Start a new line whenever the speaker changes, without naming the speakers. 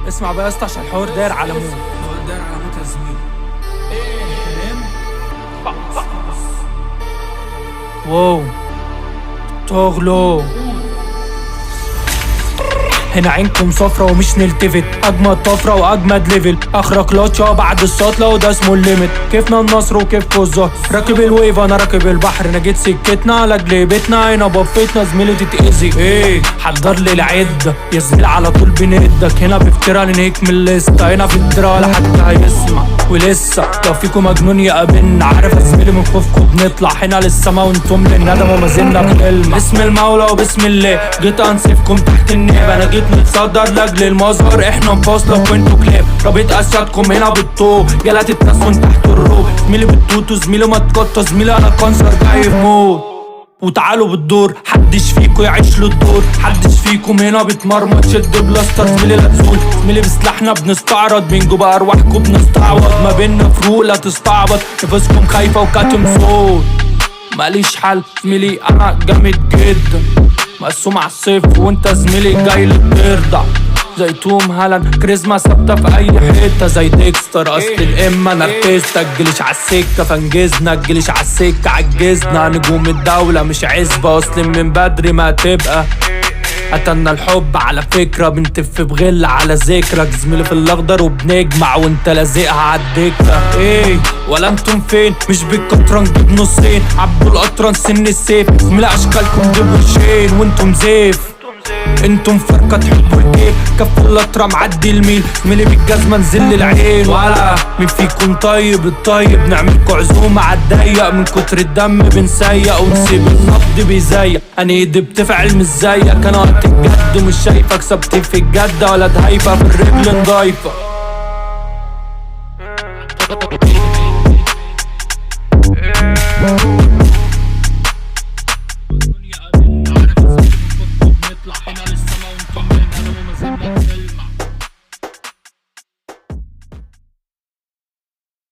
اسمع بقى يا اسطى عشان الحوار داير على موت.
هو داير على موت يا زميلي.
واو تغلو هنا عينكم صفرة ومش نلتفت، اجمد طفرة واجمد ليفل، اخرك لاتشا بعد السطلة وده اسمه الليمت. كيفنا النصر وكيفكوا الزهر، راكب الويف انا راكب البحر، انا جيت سكتنا لاجل بيتنا، هنا بفتنا زميلي تتأذي. ايه حضر لي العدة يا زميلي على طول بندك، هنا بفترة ننهيك من الليستة، هنا في الدرا ولا حد هيسمع. ولسه لو فيكم مجنون يقابلنا، عارف يا زميلي من خوفكم بنطلع هنا للسما وانتم للندم وما زلنا بكلمة. بسم المولى وبسم الله جيت انسفكم تحت النيب، انا جيت متصدر لاجل المظهر، احنا مفاصلك وانتوا كلاب، رابط اسيادكم هنا بالطوب، جلات التسون تحت الروب، زميلي بالتوتو زميلي ما تقطع زميلي انا كانسر جاي في موت. وتعالوا بالدور حدش فيكو يعيش له الدور، حدش فيكم هنا بيتمرمط شد بلاستر زميلي لا تزول، زميلي بسلاحنا بنستعرض بينجو بارواحكم بنستعوض، ما بينا فروق لا تستعبط، نفسكم خايفة وكاتم صوت. ماليش حل زميلي انا جامد جدا، مقسوم على الصفر وانت زميلي جاي للترضع، زي توم هالاند كاريزما ثابته في اي حته، زي ديكستر اصل الامه نرفزتك، جليش عالسكه فانجزنا، جليش عالسكه عجزنا، نجوم الدوله مش عزبه اصل من بدري ما تبقى. قتلنا الحب على فكرة بنتف بغل على ذكرك، زميلي في الاخضر وبنجمع وانت لازقها عالدكة. ايه ولا انتم فين مش بالقطرة نجيب نصين، عبوا القطرة سن السيف، زميلي اشكالكم دي وشين وانتم زيف، انتم فرقة تحبوا الكيف، كف القطرة معدي الميل، زميلي بالجزمة نزل العين. ولا مين فيكم طيب الطيب نعملكوا عزومة عالضيق، من كتر الدم بنسيق ونسيب النبض بيزيق، انا ايدي بتفعل مش زيك، انا وقت الجد ومش شايفك ثابتين في الجد، ولا دهيفة في الرجل نضايفة. نطلع هنا للسما ونطمن انا وما زلنا